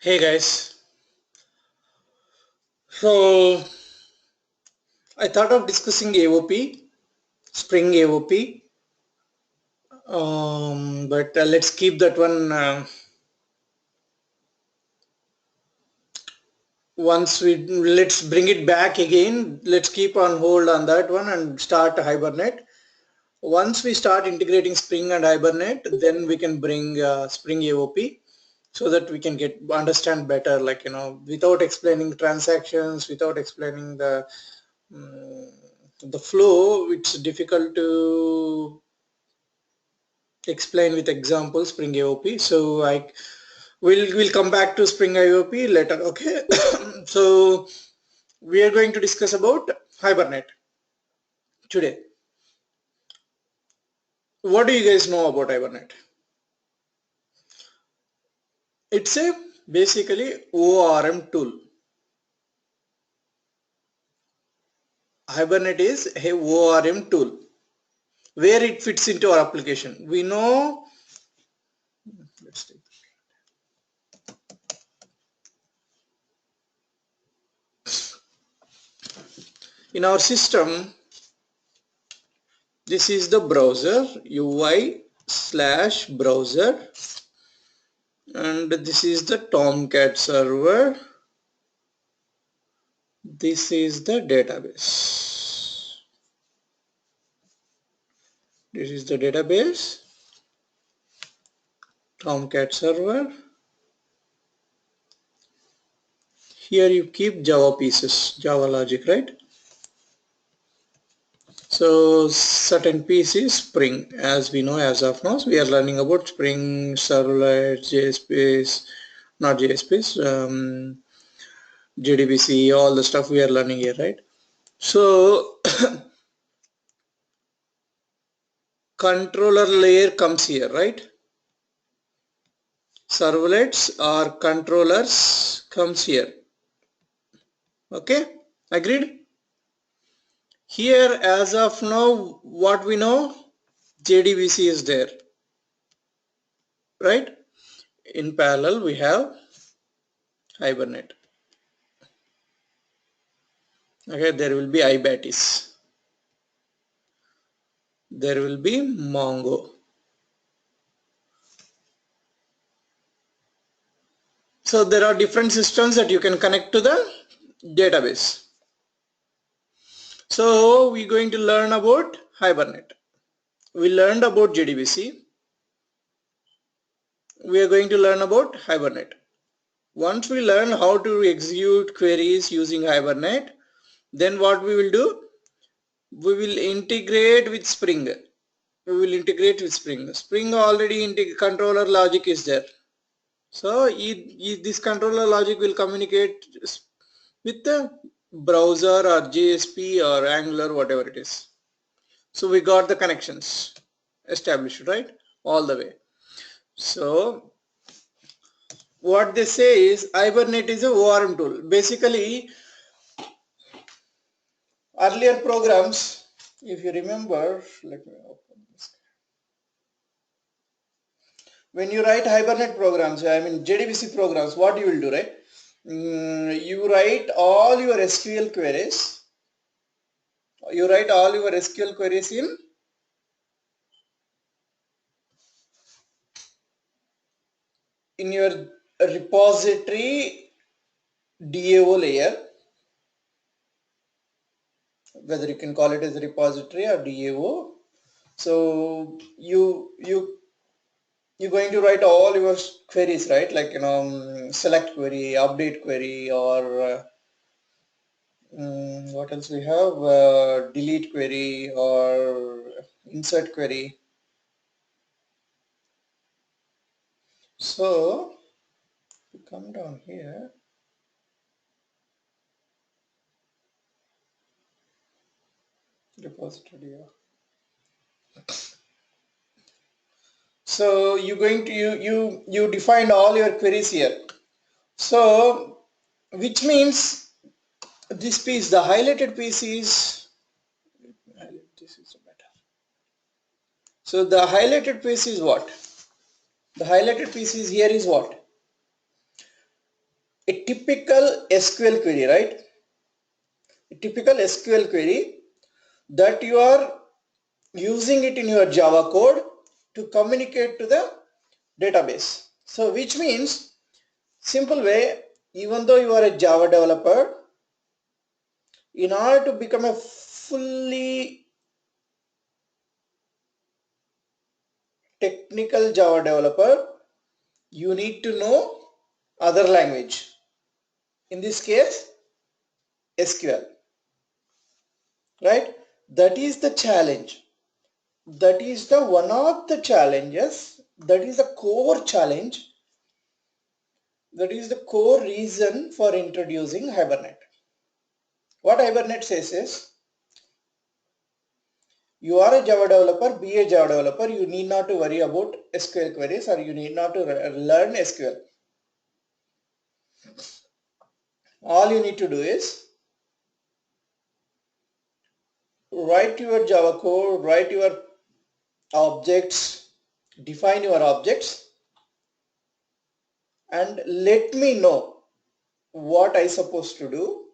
Hey guys, so I thought of discussing AOP, Spring AOP, but let's keep that one. Once we let's bring it back again. Let's keep on hold on that one and start Hibernate. Once we start integrating Spring and Hibernate, then we can bring Spring AOP so that we can get understand better. Like without explaining transactions, without explaining mm, the flow, it's difficult to explain with examples Spring AOP. So I will come back to Spring AOP later. Okay. So we are going to discuss about Hibernate today. What do you guys know about Hibernate? It's a basically ORM tool. Hibernate is a ORM tool. Where it fits into our application, we know. Let's take in our system. This is the browser UI/browser, and this is the Tomcat server. This is the database. This is the database, Tomcat server. Here you keep Java pieces, Java logic, right? So certain piece is Spring, as we know as of now. So we are learning about Spring, Servlet, JSpace, not JSpace, JDBC, all the stuff we are learning here, right? So controller layer comes here, right? Servlets or controllers comes here. Okay, agreed? Here as of now, what we know, JDBC is there, right? In parallel we have Hibernate. Okay, there will be iBatis, there will be Mongo. So there are different systems that you can connect to the database. So we're going to learn about Hibernate. We learned about JDBC. We are going to learn about Hibernate. Once we learn how to execute queries using Hibernate, then what we will do? We will integrate with Spring. We will integrate with Spring. Spring already controller logic is there. So this controller logic will communicate with the browser or JSP or Angular, whatever it is. So we got the connections established, right? All the way. So what they say is Hibernate is a ORM tool. Basically, earlier programs, if you remember, let me open this. When you write Hibernate programs, I mean JDBC programs, what you will do, right? You write all your SQL queries. You write all your SQL queries in your repository DAO layer, whether you can call it as a repository or DAO. So you're going to write all your queries, right? Like select query, update query, or what else we have? Delete query or insert query. So you come down here. Repository. So you're going to you defined all your queries here. So which means this piece, the highlighted piece is this is better. So the highlighted piece is what? The highlighted piece is here is what? a typical SQL query, right? A typical SQL query that you are using it in your Java code to communicate to the database. So which means, simple way, even though you are a Java developer, in order to become a fully technical Java developer, you need to know other language. In this case, SQL, right? That is the challenge. That is the one of the challenges. That is the core challenge. That is the core reason for introducing Hibernate. What Hibernate says is, you are a Java developer, be a Java developer, you need not to worry about SQL queries, or you need not to learn SQL. All you need to do is write your Java code, write your objects, define your objects, and let me know what I supposed to do,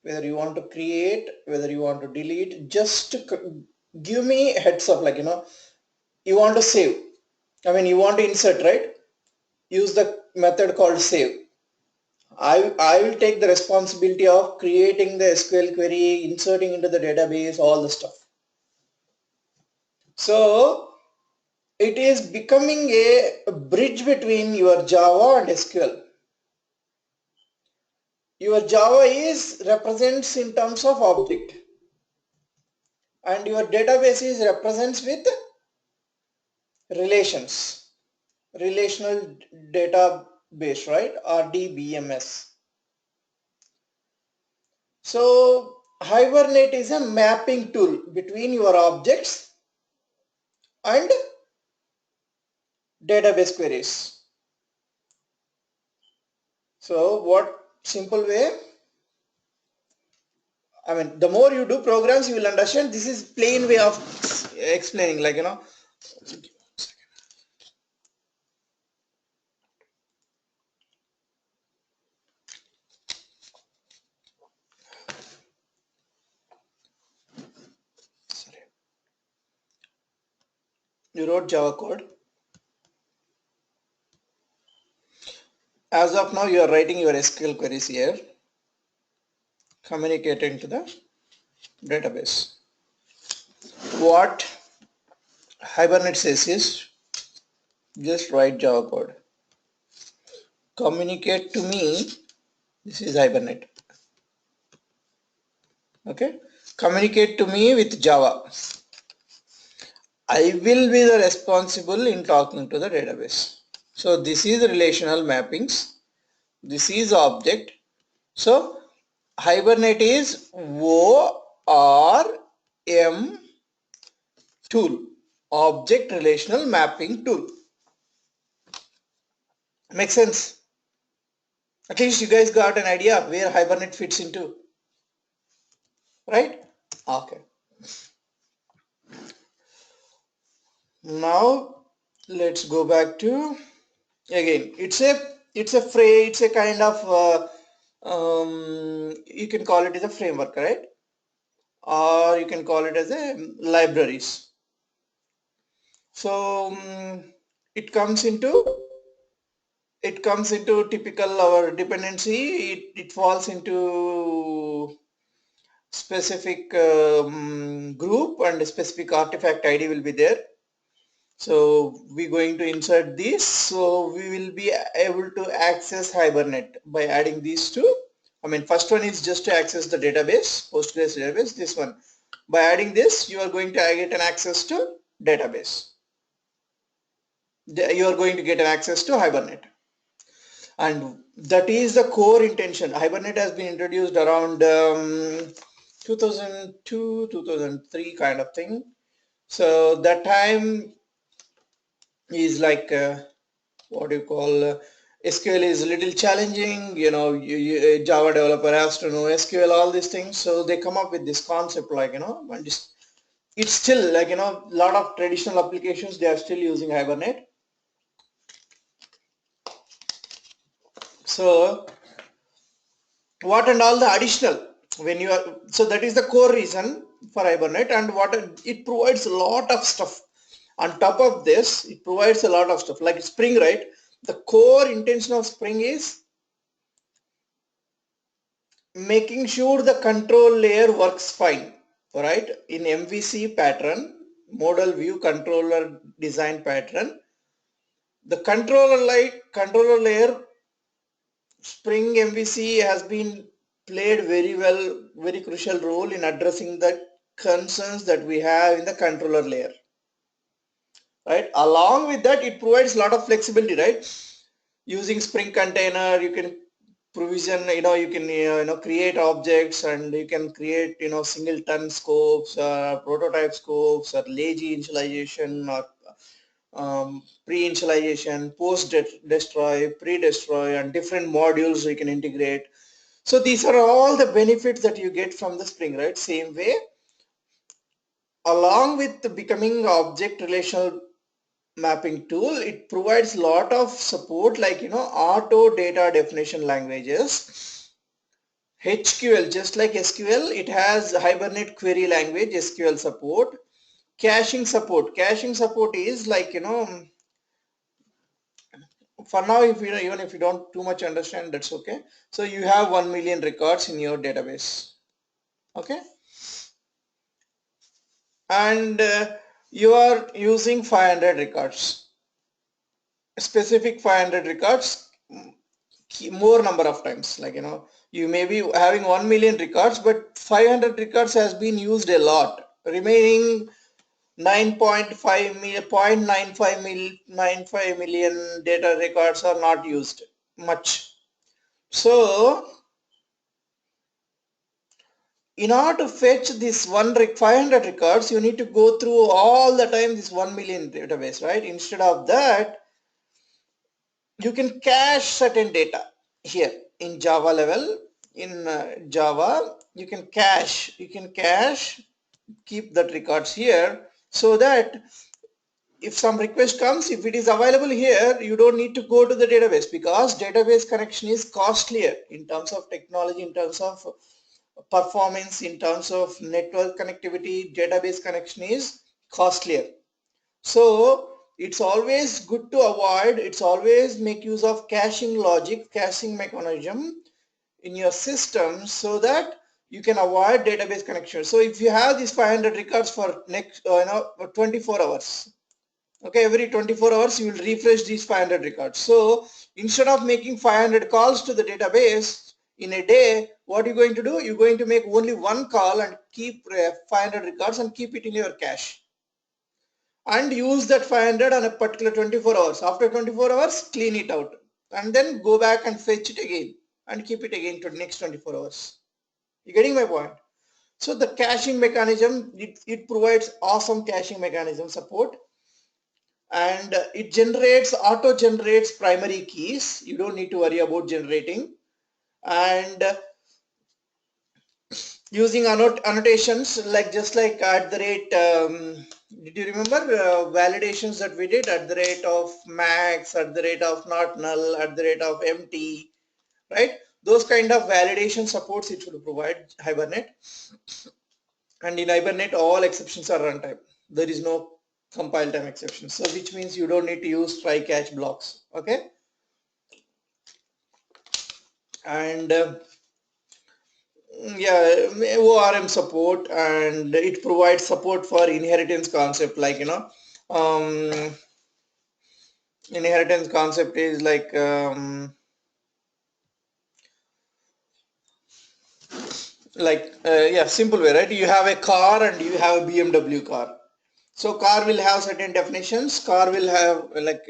whether you want to create, whether you want to delete. Just to give me a heads up, like, you want to save, you want to insert, right? Use the method called save. I will take the responsibility of creating the SQL query, inserting into the database, all the stuff. So it is becoming a bridge between your Java and SQL. Your Java is represents in terms of object, and your database is represents with relations, relational database, right? RDBMS. So Hibernate is a mapping tool between your objects and database queries. So what simple way? The more you do programs, you will understand. This is plain way of explaining, like, you wrote Java code. As of now, you are writing your SQL queries here, communicating to the database. What Hibernate says is, just write Java code. Communicate to me. This is Hibernate. Okay. Communicate to me with Java. I will be the responsible in talking to the database. So this is relational mappings. This is object. So Hibernate is ORM tool, object relational mapping tool. Make sense? At least you guys got an idea where Hibernate fits into, right? Okay. Now let's go back to, again, it's a phrase, it's a kind of you can call it as a framework, right? Or you can call it as a libraries. So it comes into typical our dependency. It falls into specific group, and a specific artifact ID will be there. So we're going to insert this, so we will be able to access Hibernate by adding these two. First one is just to access the database, Postgres database. This one, by adding this, you are going to get an access to database. You are going to get an access to Hibernate, and that is the core intention. Hibernate has been introduced around 2002, 2003 kind of thing. So that time is like what do you call, SQL is a little challenging, a Java developer has to know SQL, all these things. So they come up with this concept, like, and it's still, like, a lot of traditional applications, they are still using Hibernate. So what and all the additional when you are, so that is the core reason for Hibernate, and what it provides a lot of stuff on top of this. It provides a lot of stuff like Spring, right? The core intention of Spring is making sure the control layer works fine, right? In MVC pattern, model view controller design pattern, the controller layer Spring MVC has been played very well, very crucial role in addressing the concerns that we have in the controller layer, right? Along with that, it provides a lot of flexibility, right? Using Spring container, you can provision, you can create objects, and you can create singleton scopes, prototype scopes, or lazy initialization, or pre-initialization, post-destroy, pre-destroy, and different modules we can integrate. So these are all the benefits that you get from the Spring, right? Same way, along with becoming object relational mapping tool, it provides a lot of support like auto data definition languages, HQL. Just like SQL, it has Hibernate query language SQL support. Caching support is like for now, if even if you don't too much understand, that's okay. So you have 1 million records in your database, okay, and you are using 500 records, specific 500 records, more number of times, like you may be having 1 million records, but 500 records has been used a lot. Remaining 9.5 million, 0.95 million data records are not used much. So in order to fetch this 500 records, you need to go through all the time this 1 million database, right? Instead of that, you can cache certain data here in Java level. In Java, you can cache, keep that records here, so that if some request comes, if it is available here, you don't need to go to the database, because database connection is costlier in terms of technology, in terms of performance, in terms of network connectivity. Database connection is costlier. So it's always good to avoid, it's always make use of caching logic, caching mechanism in your system, so that you can avoid database connection. So if you have these 500 records for next 24 hours, okay, every 24 hours you will refresh these 500 records. So instead of making 500 calls to the database in a day, what are you going to do? You're going to make only one call and keep 500 records and keep it in your cache, and use that 500 on a particular 24 hours. After 24 hours, clean it out, and then go back and fetch it again and keep it again to the next 24 hours. You getting my point? So the caching mechanism, it provides awesome caching mechanism support, and it auto generates primary keys. You don't need to worry about generating, and using annotations, like just like at the rate, did you remember validations that we did at the rate of max, at the rate of not null, at the rate of empty, right? Those kind of validation supports it will provide Hibernate. And in Hibernate, all exceptions are runtime. There is no compile time exception, so which means you don't need to use try catch blocks, okay? And yeah, ORM support, and it provides support for inheritance concept, like inheritance concept is like yeah, simple way, right? You have a car and you have a BMW car. So car will have certain definitions. Car will have like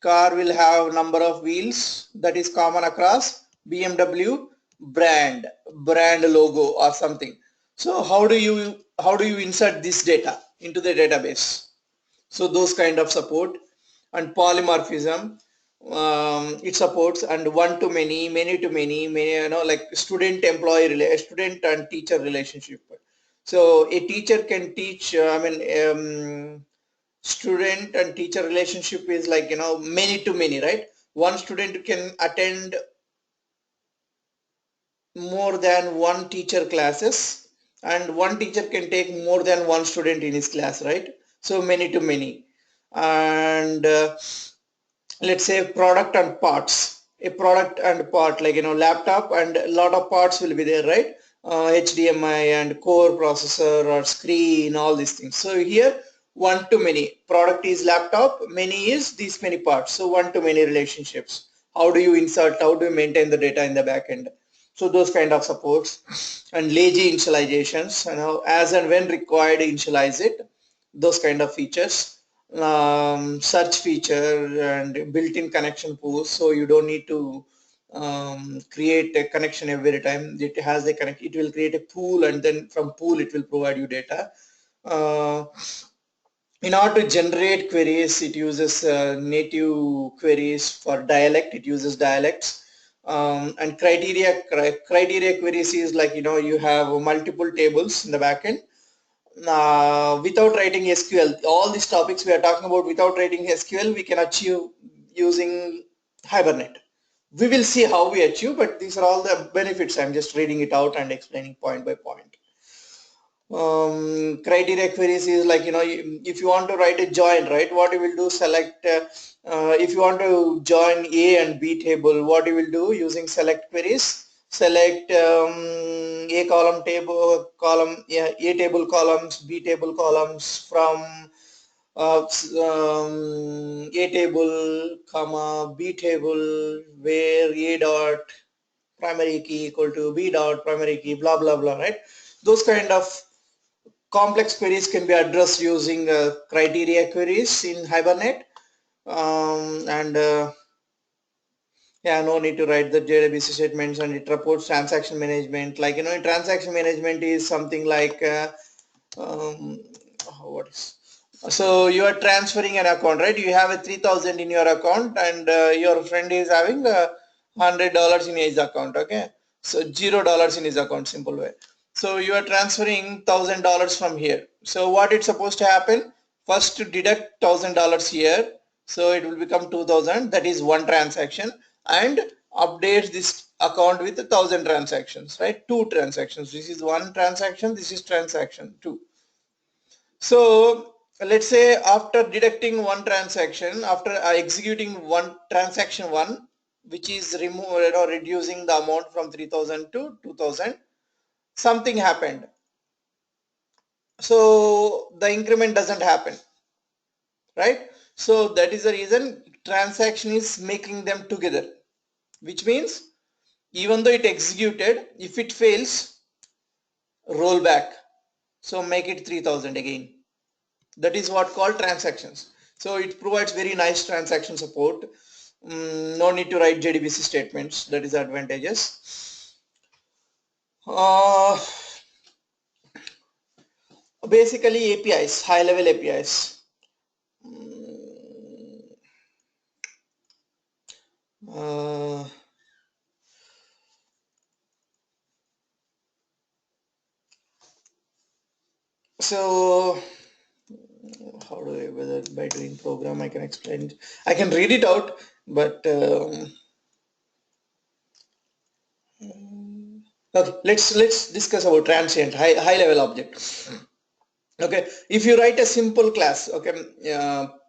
car will have number of wheels that is common across BMW brand logo or something. So how do you insert this data into the database? So those kind of support, and polymorphism, it supports, and one to many, many to many, like student employee student and teacher relationship. So a teacher can teach, student and teacher relationship is like many to many, right? one student can attend more than one teacher classes, and one teacher can take more than one student in his class, right? So many to many. And let's say product and parts, a product and part, like laptop, and a lot of parts will be there, right? HDMI and core processor or screen, all these things. So here one to many, product is laptop, many is these many parts, so one to many relationships. How do you insert, how do you maintain the data in the back end? So those kind of supports. And lazy initializations, as and when required initialize it, those kind of features. Search feature and built-in connection pools, so you don't need to create a connection every time it has a connect. It will create a pool, and then from pool it will provide you data. uh, in order to generate queries, it uses native queries. For dialect, it uses dialects. And criteria queries is like, you have multiple tables in the backend. Without writing SQL, all these topics we are talking about, without writing SQL, we can achieve using Hibernate. We will see how we achieve, but these are all the benefits. I'm just reading it out and explaining point by point. Criteria queries is like, if you want to write a join, right, what you will do, select if you want to join A and B table, what you will do using select queries, select A column table column, yeah, A table columns, B table columns from A table comma B table, where A dot primary key equal to B dot primary key, blah blah blah, right? Those kind of complex queries can be addressed using criteria queries in Hibernate. And yeah, no need to write the database statements, and it reports transaction management. Like, transaction management is something like um, what is, so you are transferring an account, right? You have a 3,000 in your account, and your friend is having $100 in his account. Okay, so $0 in his account, simple way. So you are transferring $1,000 from here. So what it's supposed to happen, first to deduct $1,000 here, so it will become 2,000. That is one transaction, and update this account with 1,000 transactions, right? Two transactions. This is one transaction, this is transaction two. So let's say after deducting one transaction, after executing one transaction one, which is reducing the amount from 3,000 to 2,000, something happened. So the increment doesn't happen, right? So that is the reason transaction is making them together, which means even though it executed, if it fails, roll back. So make it 3,000 again. That is what called transactions. So it provides very nice transaction support. No need to write JDBC statements. That is advantages. Basically APIs, high level APIs. So how do I, whether by doing program I can explain it. I can read it out, but okay, let's discuss about transient high level object. Okay, if you write a simple class, okay,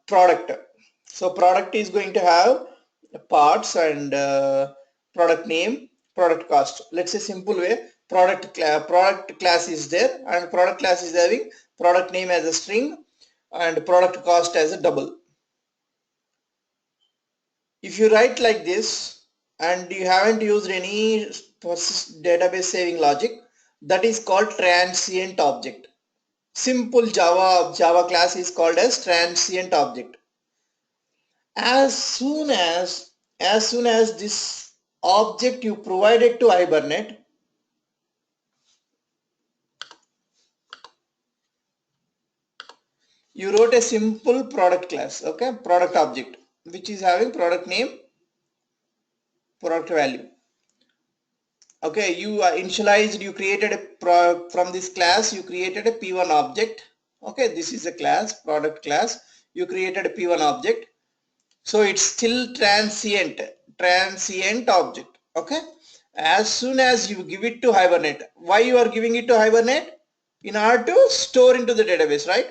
product, so product is going to have parts and product name, product cost. Let's say simple way, product class is there, and product class is having product name as a string and product cost as a double. If you write like this and you haven't used any database saving logic, that is called transient object. Simple Java class is called as transient object. As soon as this object you provided to Hibernate, you wrote a simple product class, okay, product object, which is having product name, product value. Okay, you initialized, you created from this class, you created a P1 object. Okay, this is a class, product class. You created a P1 object. So it's still transient object. Okay. As soon as you give it to Hibernate, why you are giving it to Hibernate? In order to store into the database, right?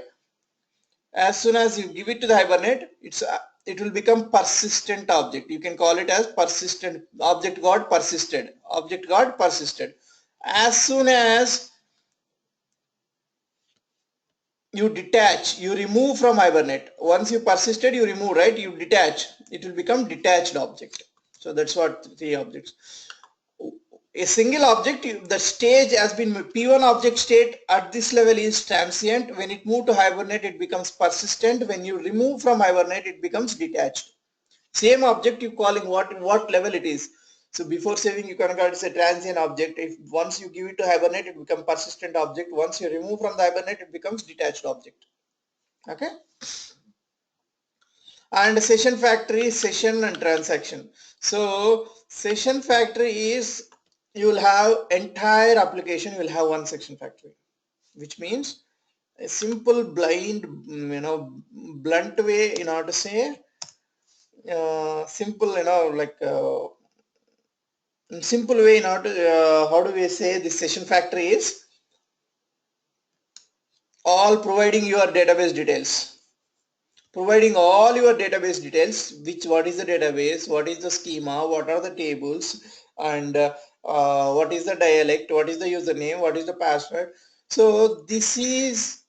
As soon as you give it to the Hibernate, it will become persistent object. You can call it as persistent object got persisted. Object got persisted. As soon as you detach, you remove from Hibernate. Once you persisted, you remove, right? You detach. It will become detached object. So that's what three objects. A single object, the stage has been P1 object state at this level is transient. When it move to Hibernate, it becomes persistent. When you remove from Hibernate, it becomes detached. Same object you calling what level it is. So before saving, you can call it a transient object. If once you give it to Hibernate, it becomes persistent object. Once you remove from the Hibernate, it becomes detached object. Okay. And session factory, session and transaction. So session factory is, you will have entire application, you will have one session factory, which means a simple blind, blunt way in order to say, simple, simple way in order to, how do we say the session factory is all providing your database details. Providing all your database details, what is the database, what is the schema, what are the tables, and what is the dialect, what is the username, what is the password. So this is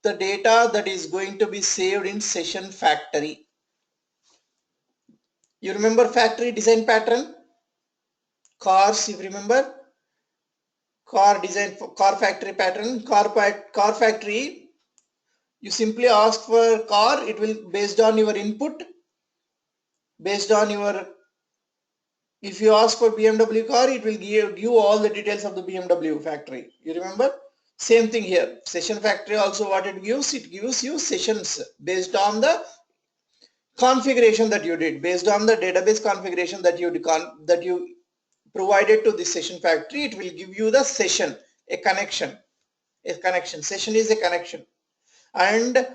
the data that is going to be saved in session factory. You remember factory design pattern? Cars, if you remember, car design, car factory pattern, car factory, you simply ask for car, it will based on your input, based on your, if you ask for BMW car, it will give you all the details of the BMW factory. You remember? Same thing here. Session factory also, what it gives you sessions based on the configuration that you did, based on the database configuration that you provided to the session factory. It will give you the session, a connection. Session is a connection, and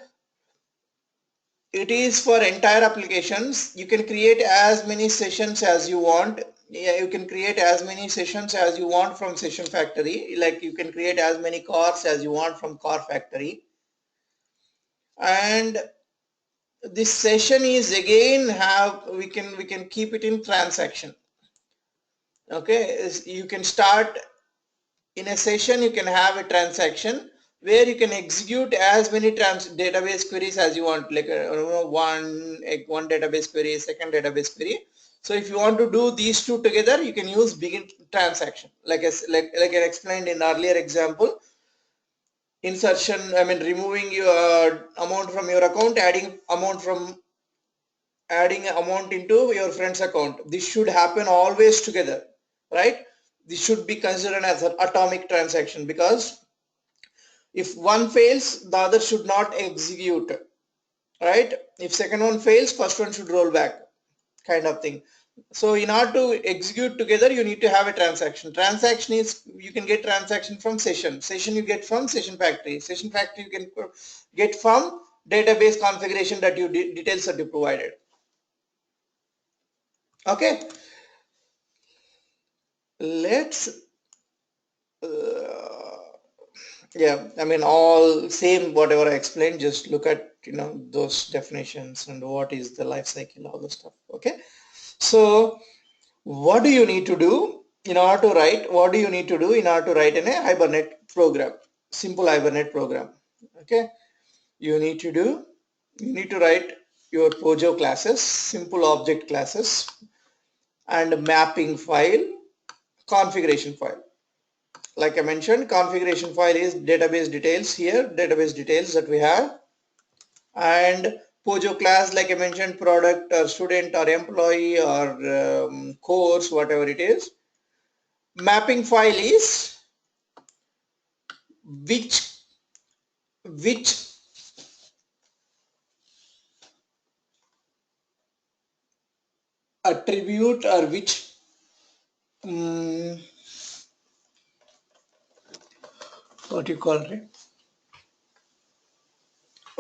it is for entire applications. You can create as many sessions as you want. Yeah, you can create as many sessions as you want from session factory. Like you can create as many cars as you want from car factory. And this session is again we can keep it in transaction. Okay, you can start in a session, you can have a transaction where you can execute as many database queries as you want, like one database query, second database query. So if you want to do these two together, you can use begin transaction, like I explained in earlier example. Insertion, I mean removing your amount from your account, adding amount into your friend's account. This should happen always together, right? This should be considered as an atomic transaction, because if one fails, the other should not execute, right? If second one fails, first one should roll back, kind of thing. So in order to execute together, you need to have a transaction. Transaction is, you can get transaction from session you get from session factory you can get from database configuration that you details that you provided. Okay, let's yeah, I mean all same whatever I explained, just look at those definitions and what is the life cycle, all the stuff. Okay, so what do you need to do in order to write, in a Hibernate program, simple Hibernate program? Okay, you need to write your Pojo classes, simple object classes, and mapping file, configuration file. Like I mentioned, configuration file is database details, here database details that we have, and Pojo class, like I mentioned, product or student or employee or course, whatever it is. Mapping file is which attribute or which what you call it,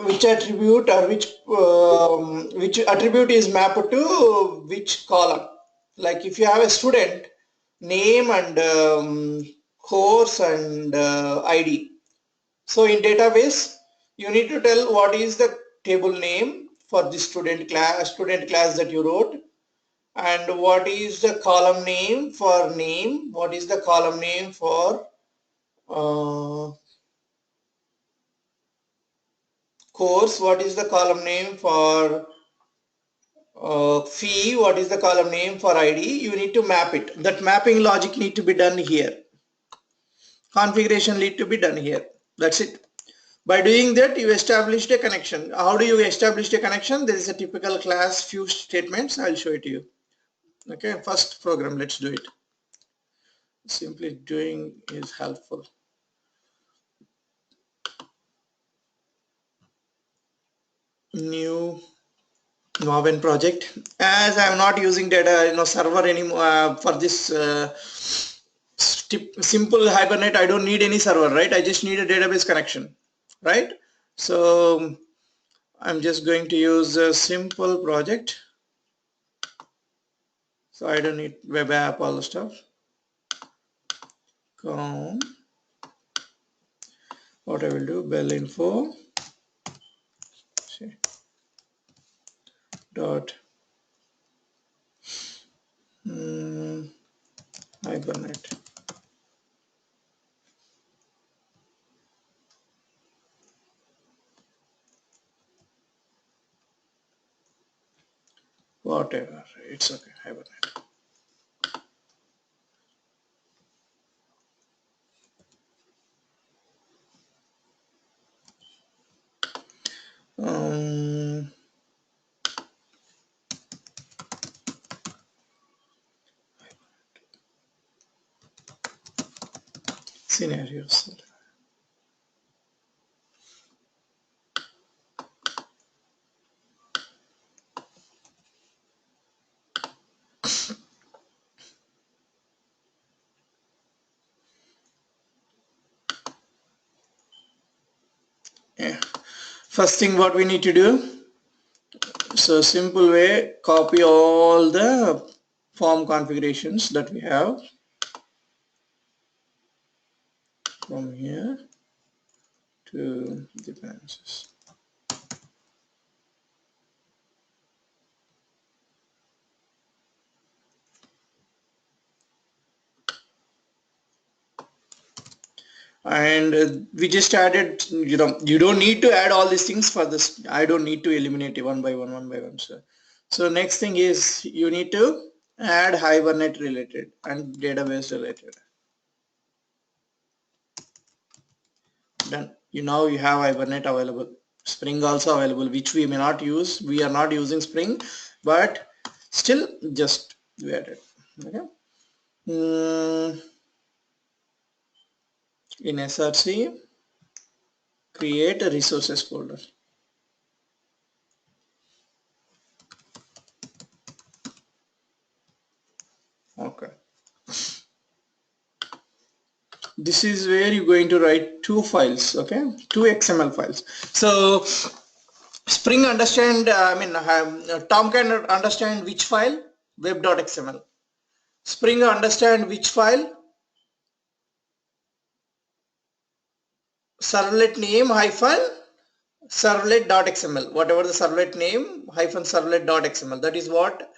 which attribute or which attribute is mapped to which column. Like if you have a student name and course and ID. So in database, you need to tell what is the table name for the student class that you wrote, and what is the column name for name, what is the column name for course, what is the column name for fee, what is the column name for ID. You need to map it. That mapping logic need to be done here. Configuration need to be done here. That's it. By doing that, you established a connection. How do you establish a connection? There is a typical class few statements. I'll show it to you. Okay, first program, let's do it. Simply doing is helpful. New Noven project. As I am not using data server anymore for this simple Hibernate, I don't need any server, right? I just need a database connection, right? So I'm just going to use a simple project. So I don't need web app, all the stuff. What I will do, bell info dot Hibernate. Whatever, it's okay, Hibernate. Scenarios. Yeah. First thing what we need to do, so simple way, copy all the form configurations that we have from here to dependencies. And we just added, you don't need to add all these things for this. I don't need to eliminate it one by one. So next thing is you need to add Hibernate related and database related. Done. Now you have Hibernate available. Spring also available, which we may not use. We are not using Spring, but still just we added. Okay. In SRC, create a resources folder. Okay. This is where you're going to write two files, okay, two XML files. So Spring understand, Tom can understand which file, web.xml. Spring understand which file, servlet name hyphen servlet.xml, whatever the servlet name hyphen servlet.xml, that is what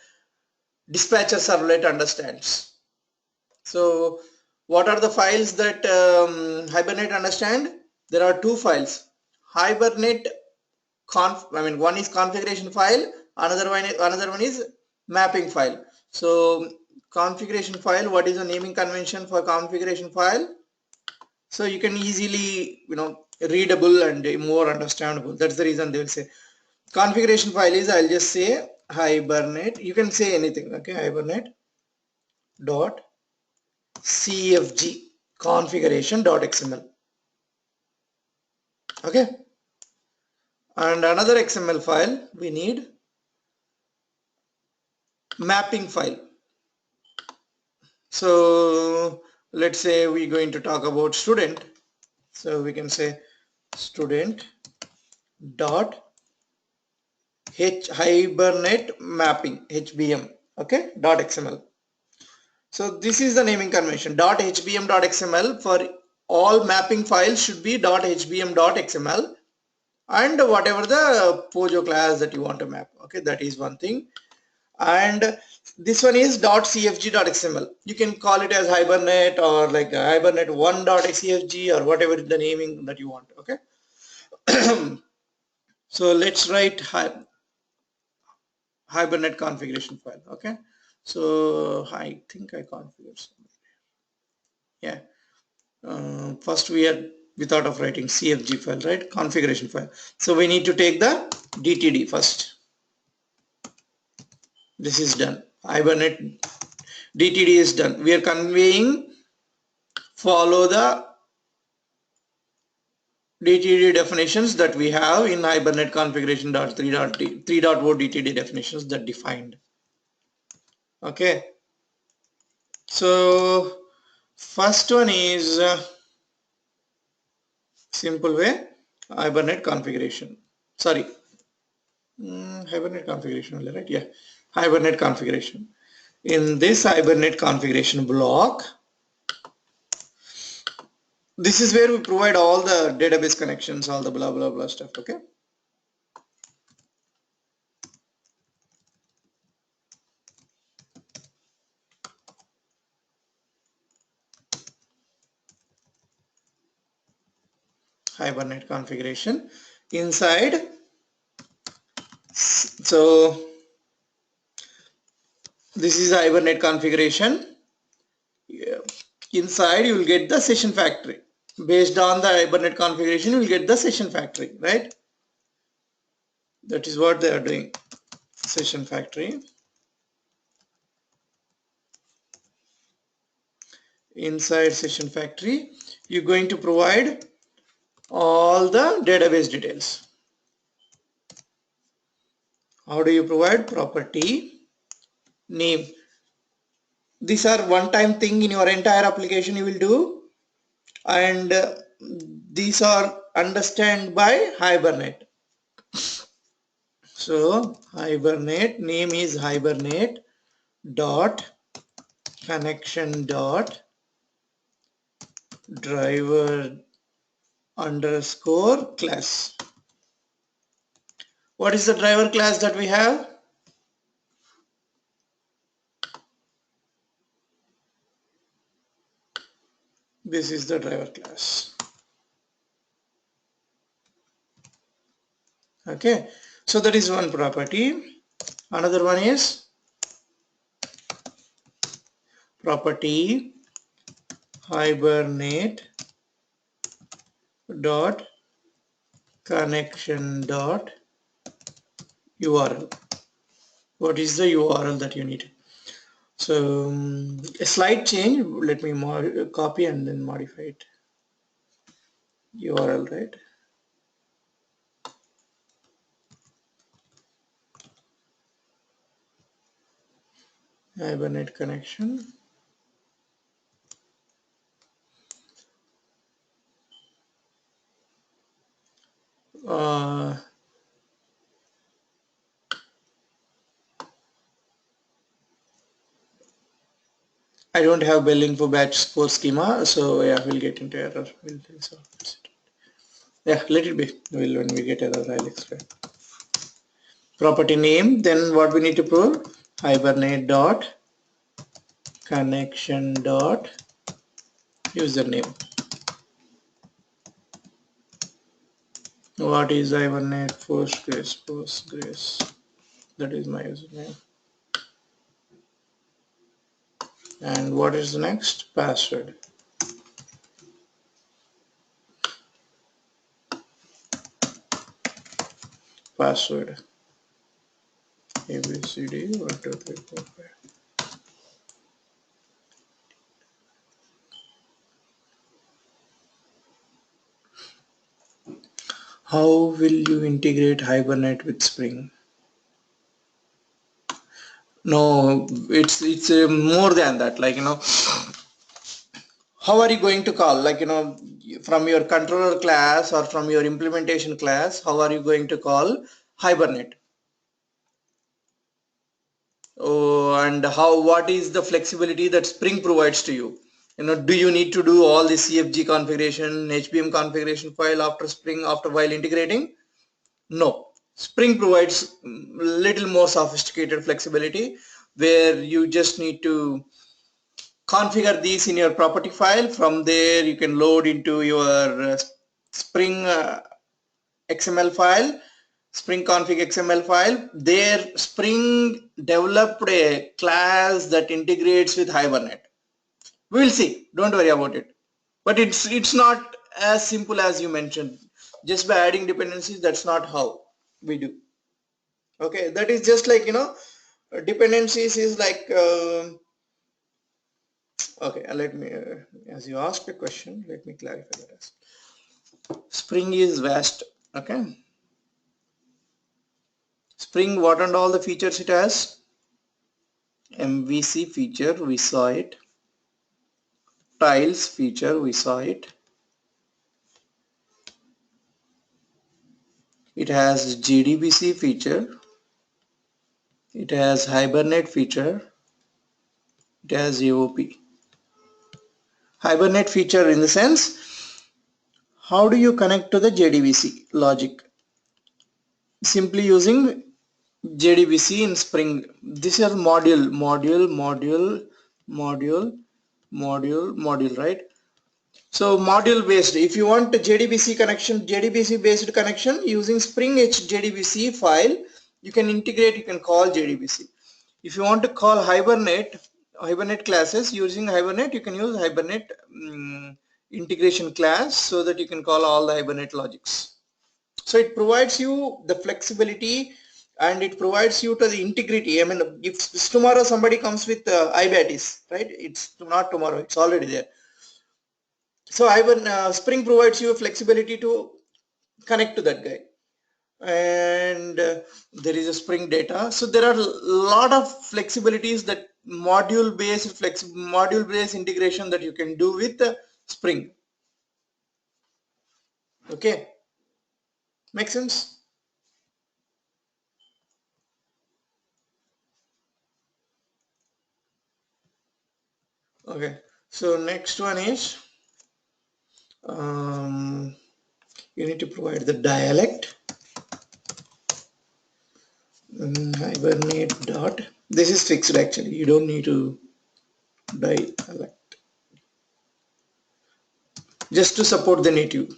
dispatcher servlet understands. So what are the files that Hibernate understand? There are two files. Hibernate one is configuration file, another one is mapping file. So configuration file, what is the naming convention for configuration file? So you can easily readable and more understandable. That's the reason they will say configuration file is, I'll just say Hibernate. You can say anything, okay? Hibernate dot cfg configuration.xml. Okay, and another XML file we need mapping file. So let's say we're going to talk about student, so we can say student dot Hibernate mapping HBM, okay, dot XML. So this is the naming convention. Dot HBM dot XML for all mapping files should be dot HBM dot XML, and whatever the Pojo class that you want to map. Okay, that is one thing. And this one is .cfg.xml. You can call it as Hibernate or like Hibernate1.cfg or whatever the naming that you want. Okay. So let's write Hibernate configuration file. Okay. So I think I configured something. Yeah. First we thought of writing CFG file, right? Configuration file. So we need to take the DTD first. This is done. Hibernate DTD is done. We are conveying, follow the DTD definitions that we have in Hibernate configuration.3.0 DTD definitions that defined. Okay. So first one is simple way Hibernate configuration. Sorry. Hibernate configuration only, right? Yeah. Hibernate configuration. In this Hibernate configuration block, this is where we provide all the database connections, all the blah blah blah stuff. Okay. Hibernate configuration inside. So this is Hibernate configuration. Yeah. Inside you will get the session factory. Based on the Hibernate configuration, you will get the session factory, right? That is what they are doing. Session factory. Inside session factory, you're going to provide all the database details. How do you provide? Property name. These are one-time thing in your entire application you will do, and these are understand by Hibernate. So Hibernate name is Hibernate dot connection dot driver underscore class. What is the driver class that we have? This is the driver class. Okay, so that is one property. Another one is property Hibernate dot connection dot URL. What is the URL that you need? So a slight change. Let me copy and then modify it. URL, right? Hibernate connection. I don't have billing for batch score schema, so yeah, we'll get into error. Yeah, let it be. When we get error, I'll explain. Property name. Then what we need to prove? Hibernate dot connection dot username. What is Hibernate? Postgres. That is my username. And what is the next? Password. Password. ABCD 1 2 3 4 5. How will you integrate Hibernate with Spring? No, it's more than that. Like, how are you going to call? Like, from your controller class or from your implementation class, how are you going to call Hibernate? Oh, and what is the flexibility that Spring provides to you? Do you need to do all the CFG configuration, HBM configuration file after Spring after while integrating? No. Spring provides little more sophisticated flexibility where you just need to configure these in your property file. From there you can load into your Spring XML file, Spring config XML file. There Spring developed a class that integrates with Hibernate. We will see, don't worry about it. But it's not as simple as you mentioned. Just by adding dependencies, that's not how we do. Okay, that is just like dependencies is like okay, let me as you asked a question, let me clarify that. As Spring is vast. Okay, Spring, what and all the features it has? MVC feature, we saw it. Tiles feature, we saw it. It has JDBC feature. It has Hibernate feature. It has AOP. Hibernate feature in the sense, how do you connect to the JDBC logic? Simply using JDBC in Spring. This is module, right? So module based, if you want a JDBC based connection using Spring JDBC file, you can integrate, you can call JDBC. If you want to call Hibernate classes using Hibernate, you can use Hibernate integration class so that you can call all the Hibernate logics. So it provides you the flexibility and it provides you to the integrity. I mean, if tomorrow somebody comes with IBATIS, right? It's not tomorrow, it's already there. So Spring provides you flexibility to connect to that guy. And there is a Spring data. So there are a lot of flexibilities that module based integration that you can do with Spring. Okay, make sense? Okay, so next one is you need to provide the dialect. Hibernate dot, this is fixed actually, you don't need to dialect just to support the native.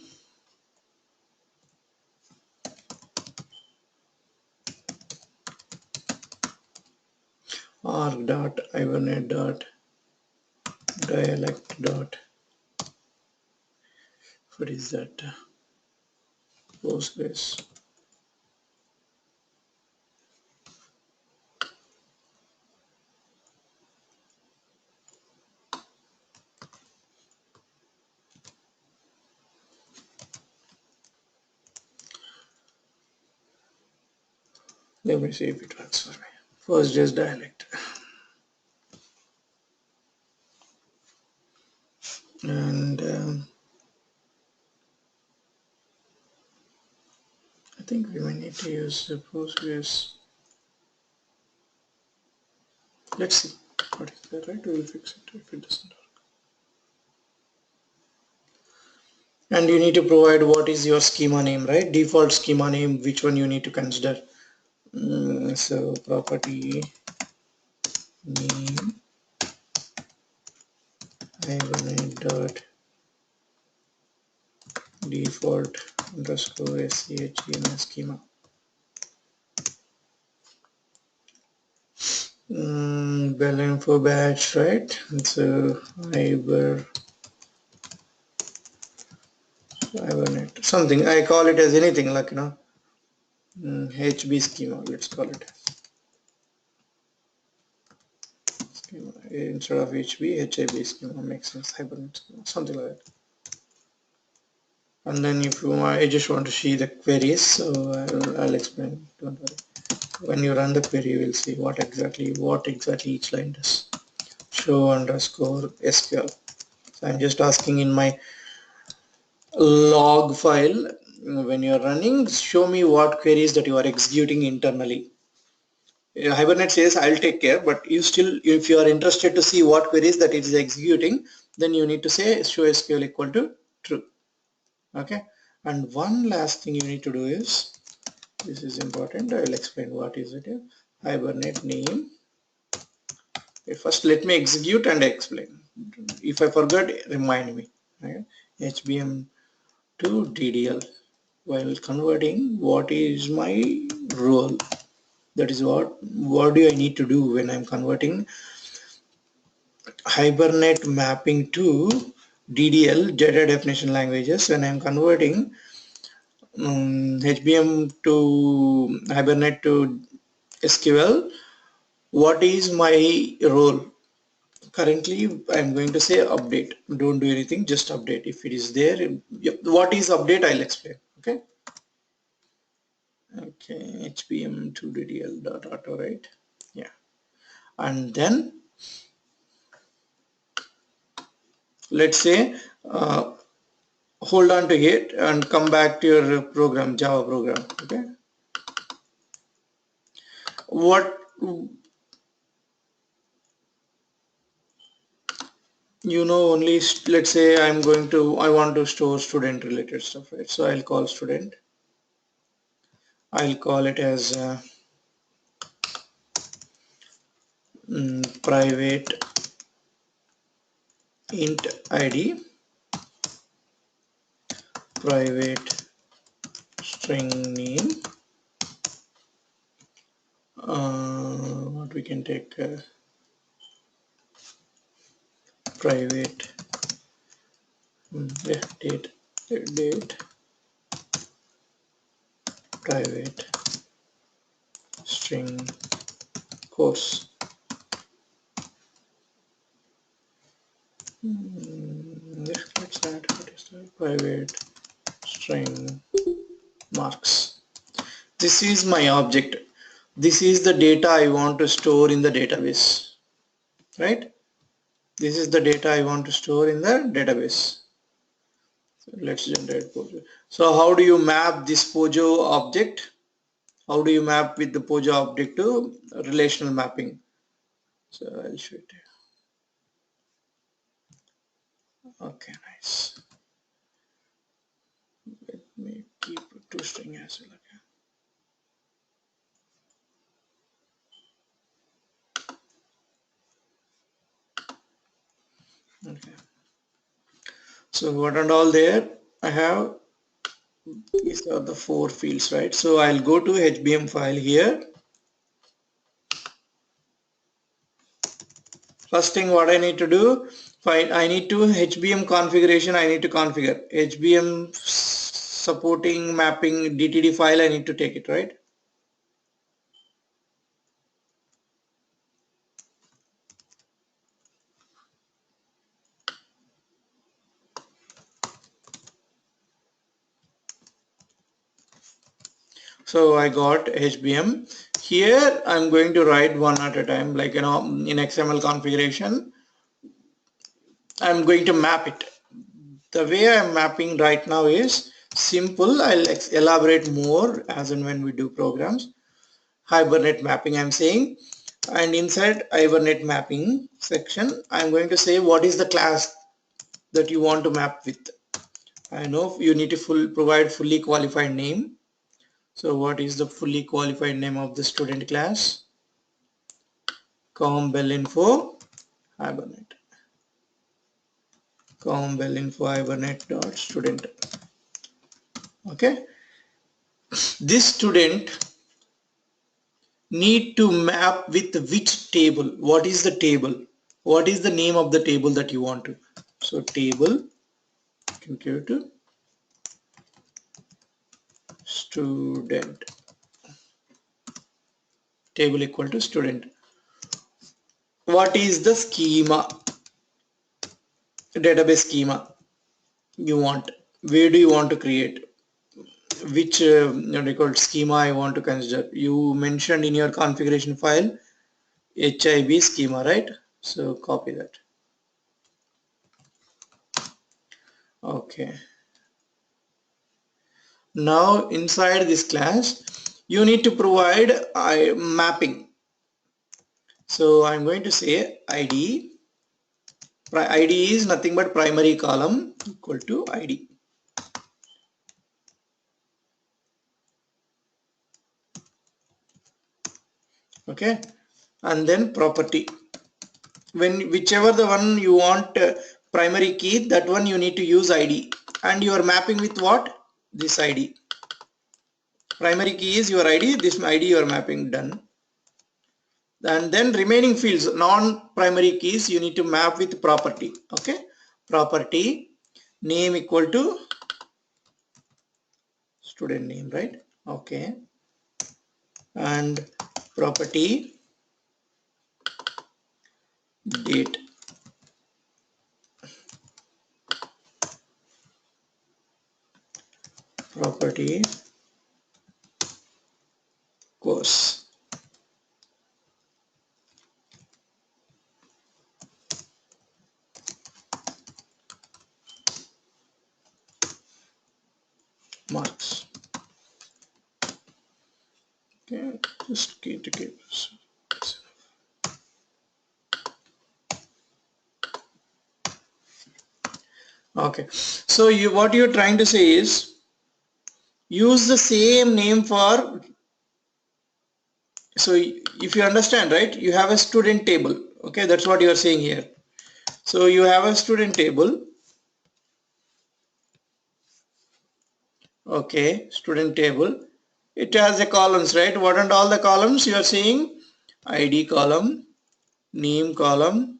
Arg dot Hibernate dot dialect dot, what is that? Postgres. Let me see if it works for me. First just dialect. And I think we may need to use the Postgres. Let's see what is that, right? We will fix it if it doesn't work. And you need to provide what is your schema name, right? Default schema name, which one you need to consider. So property name Hibernate dot default underscore schema. Bell info batch, right? So Hibernate, something, I call it as anything like HB schema, let's call it schema. Instead of HB, HIB schema makes sense. Hibernate schema, something like that. And then if you want, I just want to see the queries, so I'll explain, don't worry. When you run the query, you will see what exactly each line does. Show underscore SQL. So I'm just asking in my log file. When you're running, show me what queries that you are executing internally. Hibernate says I'll take care, but you still, if you are interested to see what queries that it is executing, then you need to say show SQL equal to true. Okay, and one last thing you need to do is, this is important, I will explain what is it here. Hibernate name. First let me execute and explain. If I forgot, remind me. Okay. HBM to DDL. While converting, what is my role? That is what do I need to do when I'm converting Hibernate mapping to DDL, data definition languages. When I'm converting HBM to Hibernate to SQL, what is my role? Currently I'm going to say update. Don't do anything, just update. If it is there, yep. What is update, I'll explain. Okay. Okay, HBM to DDL dot auto, right? Yeah. And then let's say hold on to it and come back to your program, Java program. Okay. What only, let's say I want to store student related stuff, right? So I'll call student. I'll call it as private int id, private string name. What we can take, private date, private string course. Let's add what is the private string marks. This is my object. This is the data I want to store in the database, right? This is the data I want to store in the database. So let's generate Pojo. So how do you map this Pojo object? How do you map with the Pojo object to relational mapping? So I'll show it. Okay, nice. Let me keep toString as well. Okay. So what and all there I have, these are the 4 fields, right? So I'll go to HBM file here. First thing what I need to do, I need to HBM configuration, I need to configure HBM supporting mapping DTD file, I need to take it, right? So I got HBM. Here I'm going to write one at a time, like in XML configuration. I'm going to map it. The way I'm mapping right now is simple. I'll elaborate more as and when we do programs. Hibernate mapping I'm saying, and inside Hibernate mapping section I'm going to say what is the class that you want to map with. I know you need to provide fully qualified name. So what is the fully qualified name of the student class? com_bell_info Hibernate. com_bell_info Hibernate dot student. Okay, this student need to map with which table? What is the table? What is the name of the table that you want to? So table, can give to student, table equal to student. What is the schema, database schema you want? Where do you want to create? Which schema I want to consider? You mentioned in your configuration file HIB schema, right? So copy that. Okay, Now inside this class you need to provide a mapping. So I'm going to say ID. ID is nothing but primary column equal to ID. Okay, and then property. When whichever the one you want primary key, that one you need to use ID, and you are mapping with what? This ID. Primary key is your ID, this ID you are mapping. Done. And then remaining fields, non-primary keys, you need to map with property. Okay, property name equal to student name, right? Okay, and property date. Property course. Marks. Okay, just keep this. Okay, so what you're trying to say is use the same name for, so if you understand, right, you have a student table. Okay, that's what you are saying here. So you have a student table. Okay, student table. It has a columns, right? What are all the columns you are seeing? ID column, name column,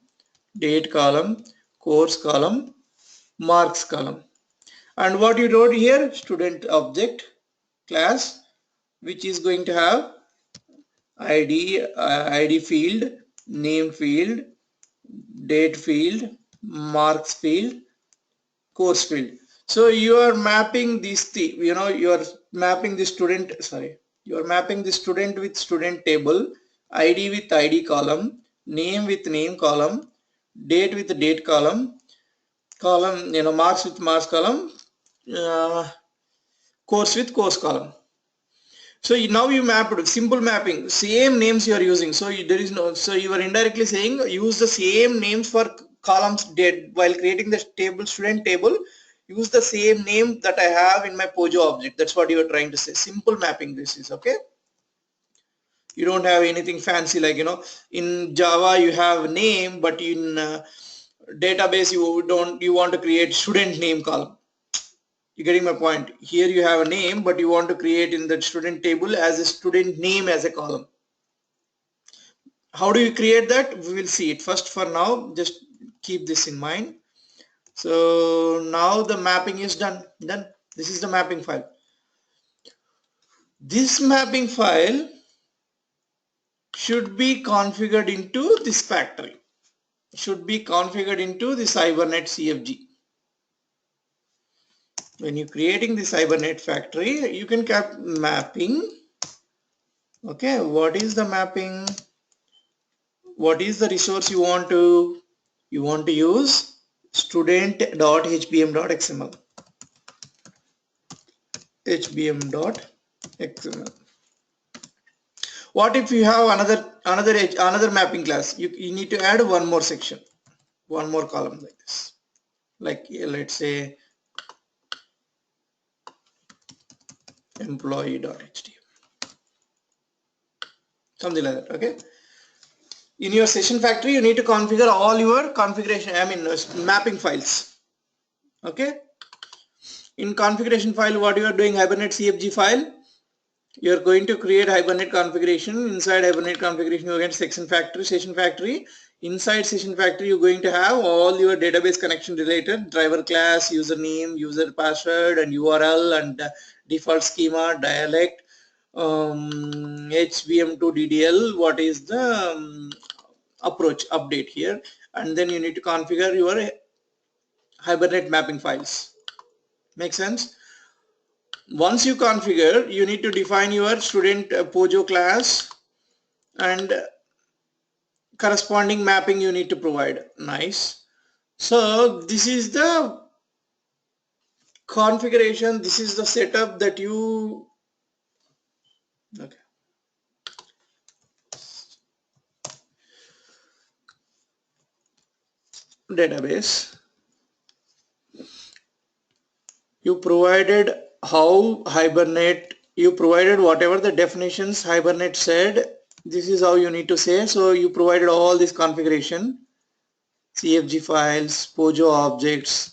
date column, course column, marks column. And what you wrote here? Student object class, which is going to have ID field, name field, date field, marks field, course field. So you are mapping these, you are mapping the student, you are mapping the student with student table, ID with ID column, name with name column, date with date column, marks with marks column, uh, course with course column. So now you mapped simple mapping, same names you are using. So there is no, so you are indirectly saying use the same names for columns date while creating the table, student table. Use the same name that I have in my Pojo object. That's what you are trying to say. Simple mapping this is, okay. You don't have anything fancy like, in Java you have name, but in database you want to create student name column. You getting my point? Here you have a name, but you want to create in the student table as a student name as a column. How do you create that? We will see it. First, for now, just keep this in mind. So now the mapping is done. This is the mapping file. This mapping file should be configured into this factory. Should be configured into this Hibernate CFG. When you're creating this Hibernate factory, you can cap mapping. Okay, what is the mapping? What is the resource you want to use? student.hbm.xml. hbm.xml. What if you have another mapping class? You need to add one more section, one more column like this. Like let's say employee.html. Something like that, okay? In your session factory, you need to configure all your mapping files. Okay? In configuration file, what you are doing, Hibernate CFG file, you are going to create Hibernate configuration. Inside Hibernate configuration, you get session factory. Inside session factory, you're going to have all your database connection related driver class, username, user password, and URL, and default schema, dialect, HBM to DDL. What is the approach update here? And then you need to configure your Hibernate mapping files. Make sense? Once you configure, you need to define your student Pojo class and corresponding mapping you need to provide. Nice. So this is the configuration, this is the setup that you, okay, database, you provided how Hibernate, you provided whatever the definitions Hibernate said, this is how you need to say. So you provided all this configuration, CFG files, POJO objects,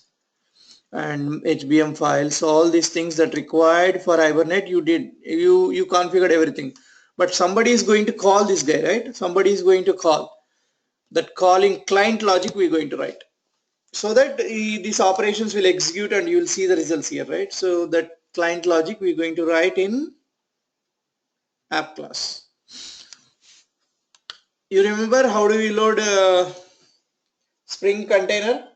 and HBM files, all these things that required for Hibernate, you did, you configured everything. But somebody is going to call this guy, right? Somebody is going to call. That calling client logic we're going to write, so that these operations will execute and you will see the results here, right? So that client logic we're going to write in app class. You remember how do we load Spring container?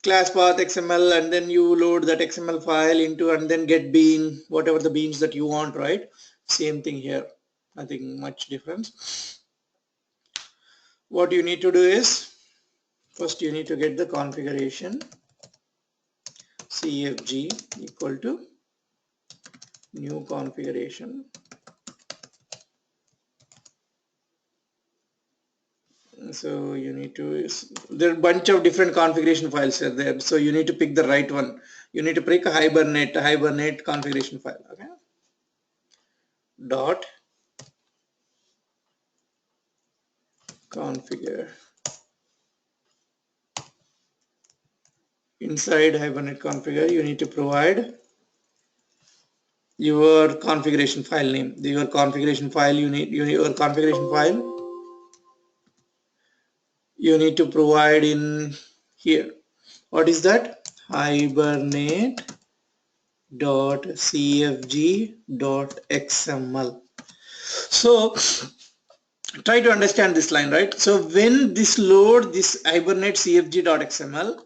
Class path XML, and then you load that XML file into, and then get bean, whatever the beans that you want, right? Same thing here, nothing much difference. What you need to do is, first you need to get the configuration CFG equal to new configuration. So you need to, there are a bunch of different configuration files are there, so you need to pick the right one. You need to pick a Hibernate configuration file. Okay, dot configure. Inside Hibernate configure, you need to provide your configuration file name. Your configuration file, you need your configuration file you need to provide in here. What is that? Hibernate dot cfg dot xml. So try to understand this line, right? So when this load this Hibernate cfg.xml,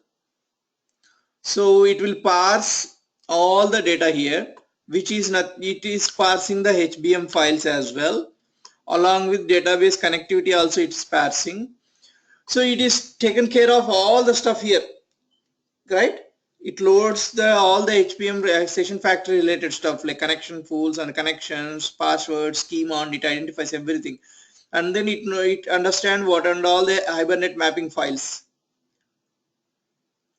so it will parse all the data here, which is not, it is parsing the HBM files as well, along with database connectivity also it's parsing. So it is taken care of all the stuff here, right? It loads the all the HBM session factory related stuff like connection pools and connections, passwords, schema, it identifies everything, and then it understands what and all the Hibernate mapping files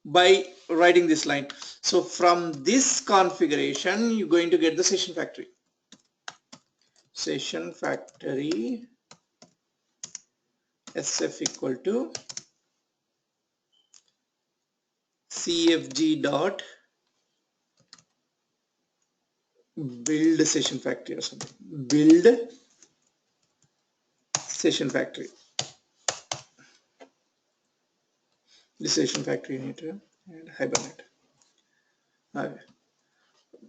by writing this line. So from this configuration you're going to get the session factory. Session factory SF equal to CFG dot build session factory or something. Build session factory. The session factory you need to and Hibernate. Okay.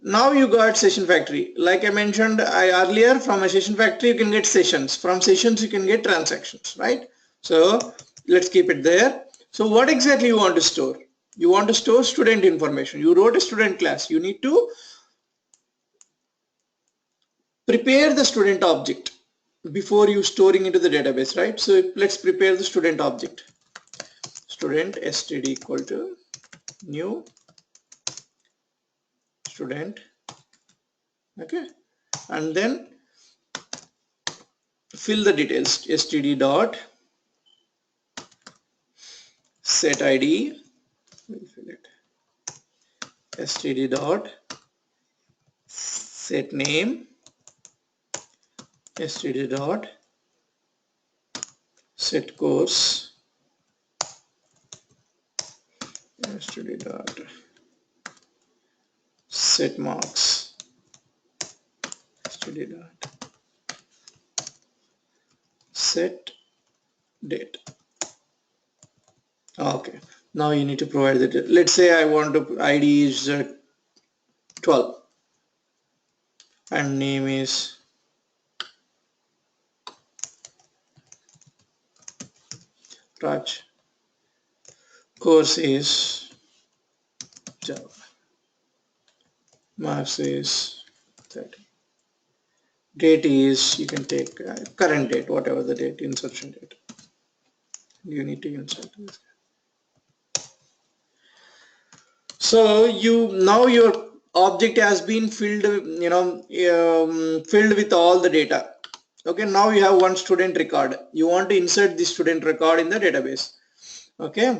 Now you got session factory. Like I mentioned earlier, from a session factory you can get sessions. From sessions you can get transactions, right? So let's keep it there. So what exactly you want to store? You want to store student information. You wrote a student class. You need to prepare the student object before you storing into the database, right? So let's prepare the student object. Student std equal to new student, okay, and then fill the details. Std dot set id, we'll fill it. Std dot set name, std dot set course, std dot set marks, std dot set date. Okay, now you need to provide the date. Let's say I want to ID is 12 and name is Raj. Course is Java. Marks is 30. Date is, you can take current date, whatever the date, insertion date. You need to insert this. So now your object has been filled, filled with all the data. Okay, now you have one student record. You want to insert the student record in the database. Okay,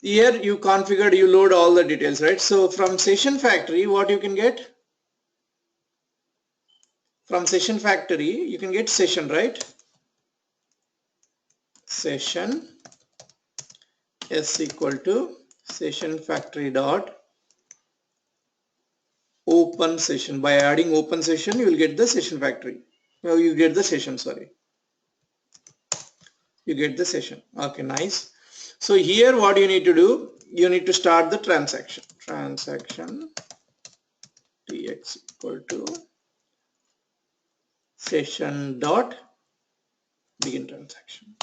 here you configured, you load all the details, right? So from session factory, what you can get? From session factory, you can get session, right? Session is equal to session factory dot open session. By adding open session, you will get the session factory. No, you get the session, sorry. You get the session. Okay, nice. So here what you need to do, you need to start the transaction. Transaction tx equal to session dot begin transaction.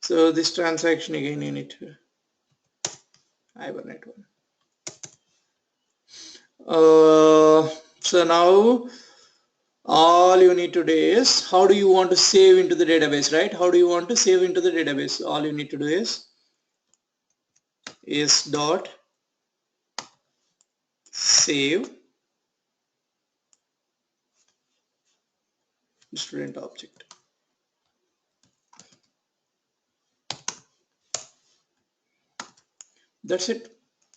So this transaction again you need to Hibernate one. So now all you need to do is, how do you want to save into the database, right? How do you want to save into the database? All you need to do is dot save student object. That's it.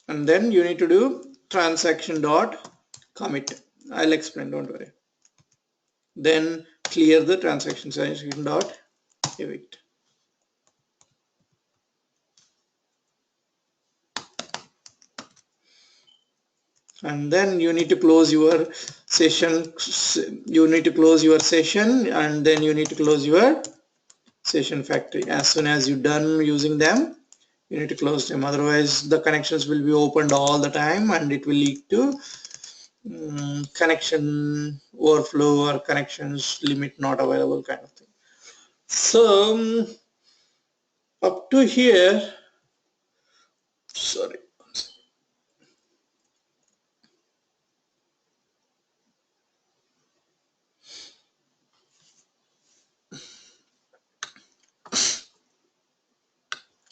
And then you need to do transaction dot commit. I'll explain, don't worry. Then clear the transaction dot evict. And then you need to close your session. You need to close your session, and then you need to close your session factory. As soon as you're done using them, you need to close them, otherwise the connections will be opened all the time and it will lead to connection overflow or connections limit not available kind of thing. So up to here, sorry,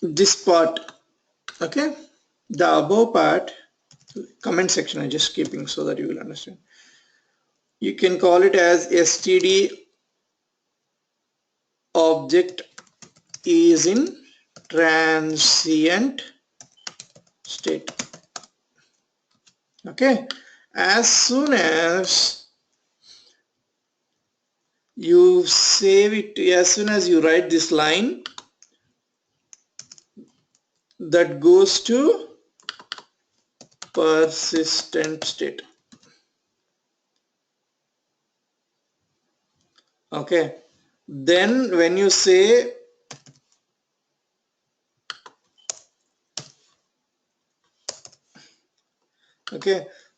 this part, okay, the above part, comment section I'm just skipping so that you will understand. You can call it as std object is in transient state. Okay, as soon as you save it, as soon as you write this line, that goes to persistent state. Okay, then when you say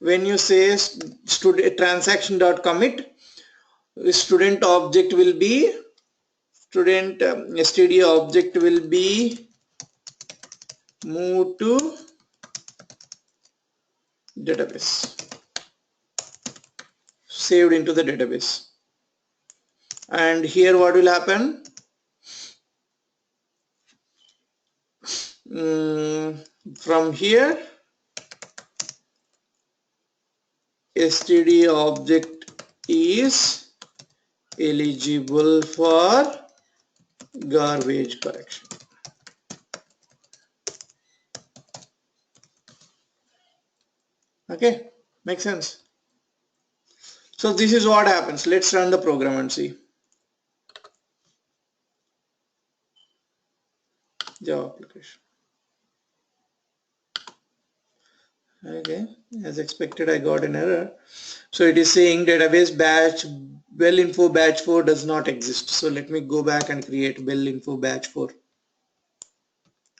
when you say student transaction dot commit, student object will be std object will be moved to database, saved into the database. And here what will happen? From here std object is eligible for garbage collection. Okay, makes sense. So this is what happens. Let's run the program and see. Java application. Okay, as expected I got an error. So it is saying database batch bell info batch 4 does not exist. So let me go back and create bell info batch 4.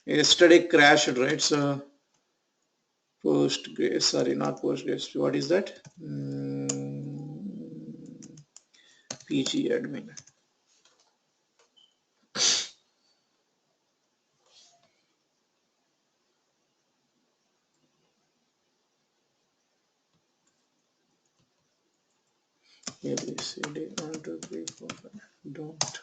Yesterday crashed, right? So Postgres, sorry, not Postgres, what is that? PG admin. ABCD 1 2 3 4 5. Don't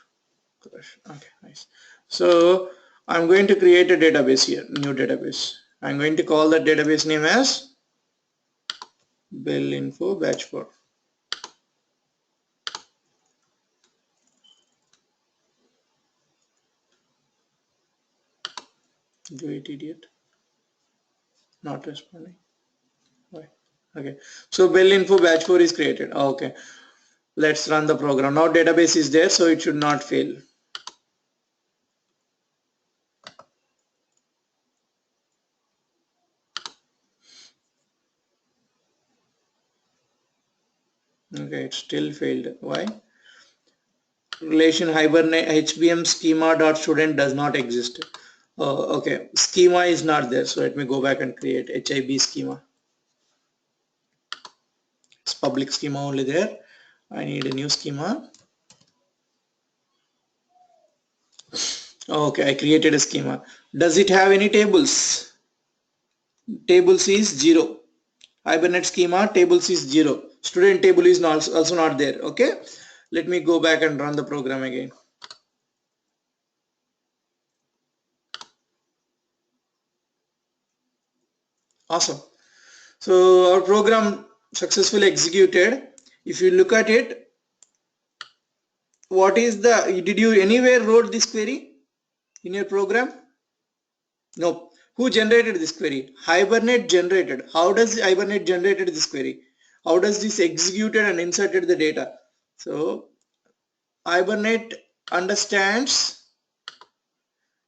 crash. Okay, nice. So I'm going to create a database here, new database. I'm going to call that database name as Bell Info Batch 4. Do it, idiot. Not responding. Why? Okay. So Bell Info Batch 4 is created. Okay. Let's run the program. Now database is there, so it should not fail. Okay, it still failed. Why? Relation Hibernate HBM schema dot student does not exist. Okay, schema is not there. So let me go back and create HIB schema. It's public schema only there. I need a new schema. Okay, I created a schema. Does it have any tables? Tables is 0. Hibernate schema tables is 0. Student table is not, also not there. Okay, let me go back and run the program again. Awesome. So our program successfully executed. If you look at it, what is the, did you anywhere wrote this query in your program? No. Who generated this query? Hibernate generated. How does Hibernate generated this query? How does this executed and inserted the data? So Hibernate understands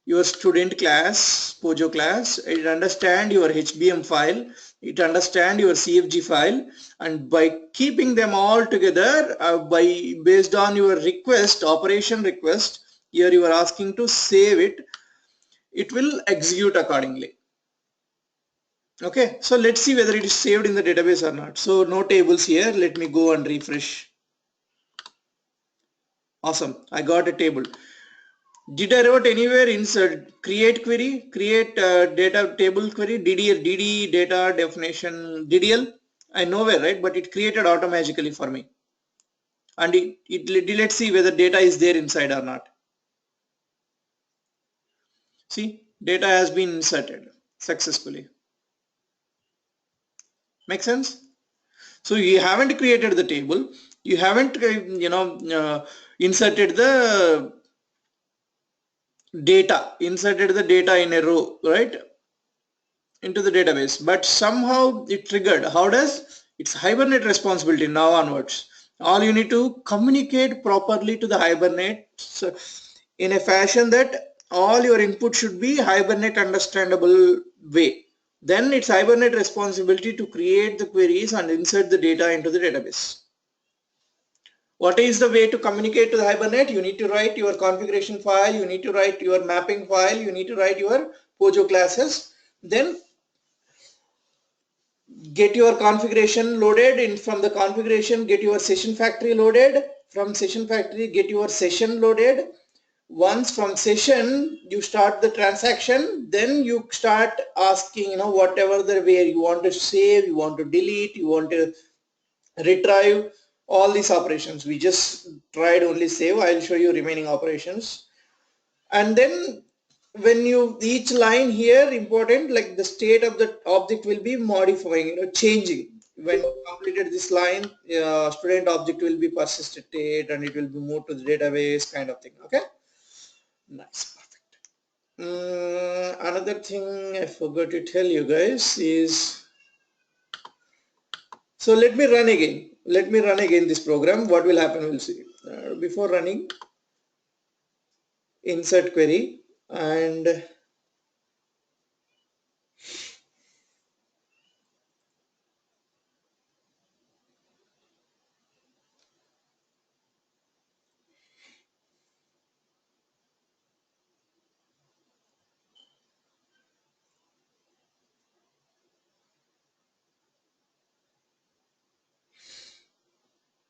your student class, Pojo class, it understands your HBM file, it understands your CFG file, and by keeping them all together, based on your request, operation request, here you are asking to save it, it will execute accordingly. Okay, so let's see whether it is saved in the database or not. So no tables here. Let me go and refresh. Awesome, I got a table. Did I wrote anywhere insert create query, create data table query, DD data definition DDL? I nowhere, right? But it created automatically for me. And let's see whether data is there inside or not. See, data has been inserted successfully. Make sense? So you haven't created the table, you haven't inserted the data in a row, right, into the database, but somehow it triggered. How does? It's Hibernate responsibility now onwards. All you need to communicate properly to the Hibernate in a fashion that all your input should be Hibernate understandable way. Then it's Hibernate responsibility to create the queries and insert the data into the database. What is the way to communicate to the Hibernate? You need to write your configuration file, you need to write your mapping file, you need to write your Pojo classes, then get your configuration loaded. In from the configuration, get your session factory loaded. From session factory, get your session loaded. Once from session you start the transaction, then you start asking, whatever the way you want to save, you want to delete, you want to retrieve, all these operations. We just tried only save. I'll show you remaining operations. And then when you, each line here important, like the state of the object will be modifying, changing. When you completed this line, student object will be persisted and it will be moved to the database, kind of thing. Okay, nice, perfect. Another thing I forgot to tell you guys is, so let me run again this program. What will happen, we'll see. Before running, insert query, and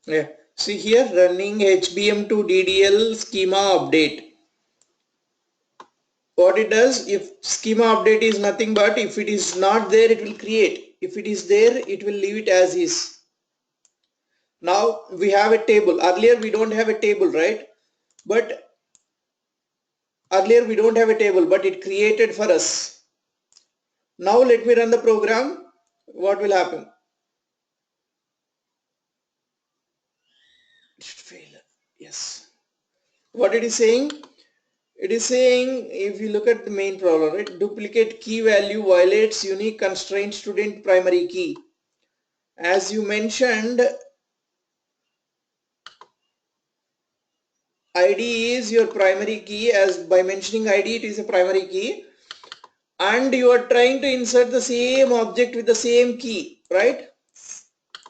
yeah, see here, running HBM to DDL schema update. What it does, if schema update is nothing but if it is not there, it will create. If it is there, it will leave it as is. Now we have a table. Earlier we don't have a table, right? But Earlier we don't have a table, but it created for us. Now let me run the program. What will happen? It should fail. Yes. What it is saying? It is saying, if you look at the main problem, right? Duplicate key value violates unique constraint student primary key. As you mentioned, ID is your primary key. As by mentioning ID, it is a primary key. And you are trying to insert the same object with the same key, right?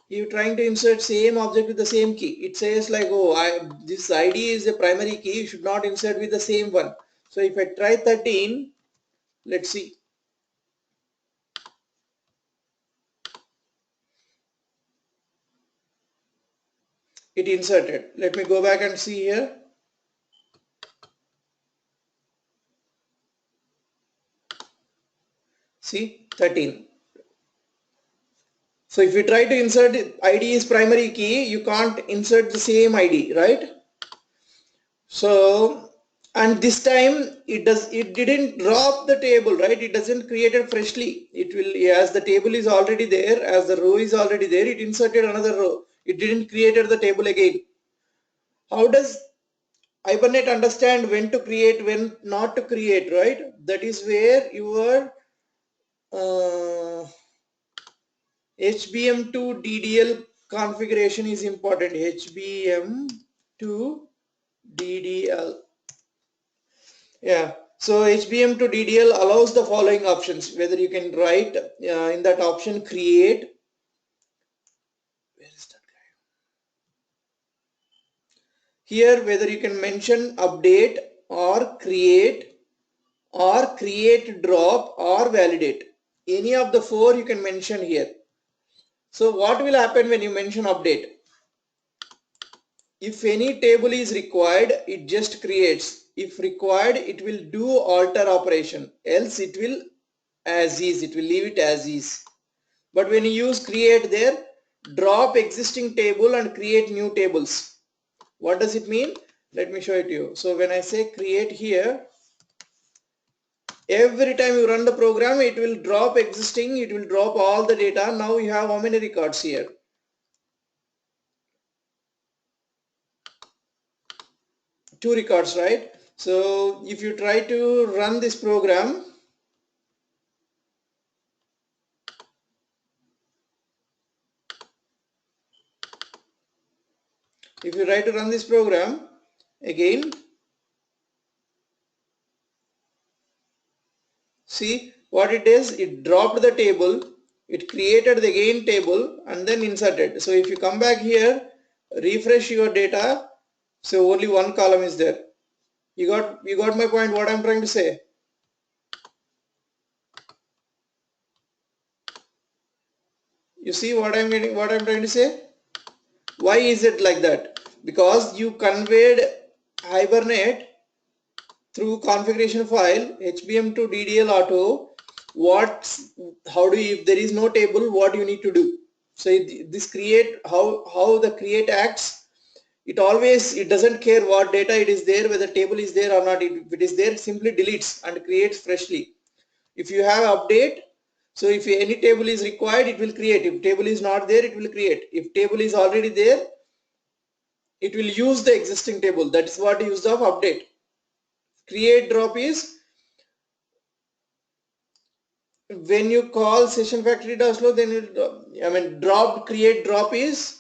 You're trying to insert same object with the same key. It says like, oh, this ID is a primary key. You should not insert with the same one. So if I try 13, let's see. It inserted. Let me go back and see here. See, 13. So if you try to insert ID is primary key, you can't insert the same ID, right? So, and this time it didn't drop the table, right? It doesn't create it freshly. It will, as the table is already there, as the row is already there, it inserted another row. It didn't create the table again. How does Hibernate understand when to create, when not to create, right? That is where your HBM2 DDL configuration is important. HBM2 DDL. Yeah. So HBM to DDL allows the following options. Whether you can write in that option create. Where is that guy? Here whether you can mention update or create drop or validate. Any of the four you can mention here. So what will happen when you mention update? If any table is required, it just creates. If required, it will do alter operation. Else it will as is. It will leave it as is. But when you use create there, drop existing table and create new tables. What does it mean? Let me show it to you. So when I say create here, every time you run the program, it will drop existing, it will drop all the data. Now you have how many records here? 2 records, right? So if you try to run this program, again, see what it is, it dropped the table, it created the again table and then inserted. So if you come back here, refresh your data, so only one column is there. You got my point, what I'm trying to say? You see what I'm trying to say? Why is it like that? Because you conveyed Hibernate through configuration file HBM to DDL auto. How do you, if there is no table, what you need to do? So this create, how the create acts, it doesn't care what data it is there, whether table is there or not. If it is there, simply deletes and creates freshly. If you have update, so if any table is required, it will create. If table is not there, it will create. If table is already there, it will use the existing table. That is what use of update. Create drop is when you call session factory download, then drop create drop is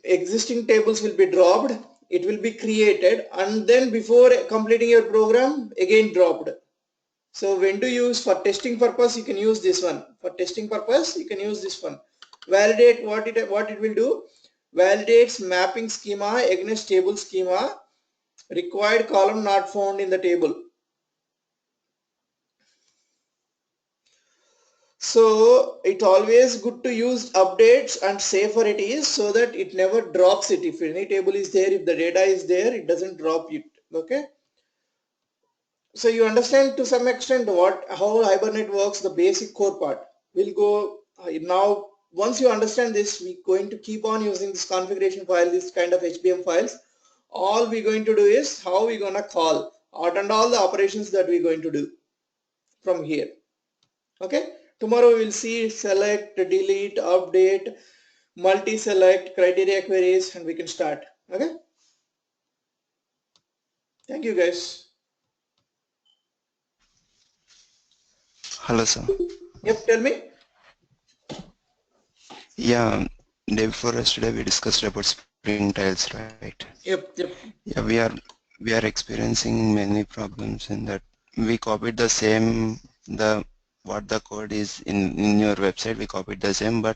existing tables will be dropped, it will be created, and then before completing your program again dropped. So when to use for testing purpose, you can use this one. For testing purpose, you can use this one. Validate, what it will do, validates mapping schema against table schema, required column not found in the table. So it's always good to use updates and safer it is, so that it never drops it. If any table is there, if the data is there, it doesn't drop it. Okay. So you understand to some extent how Hibernate works, the basic core part. We'll go now. Once you understand this, we're going to keep on using this configuration file, this kind of HBM files. All we're going to do is how we're gonna call attend all the operations that we're going to do from here. Okay, tomorrow we'll see select, delete, update, multi-select, criteria queries, and we can start. Okay, thank you guys. Hello, sir. Yep, tell me. Yeah, day before yesterday we discussed about spring tiles, right? Yep. Yeah, we are experiencing many problems in that. We copied the same the what the code is in your website. We copied the same, but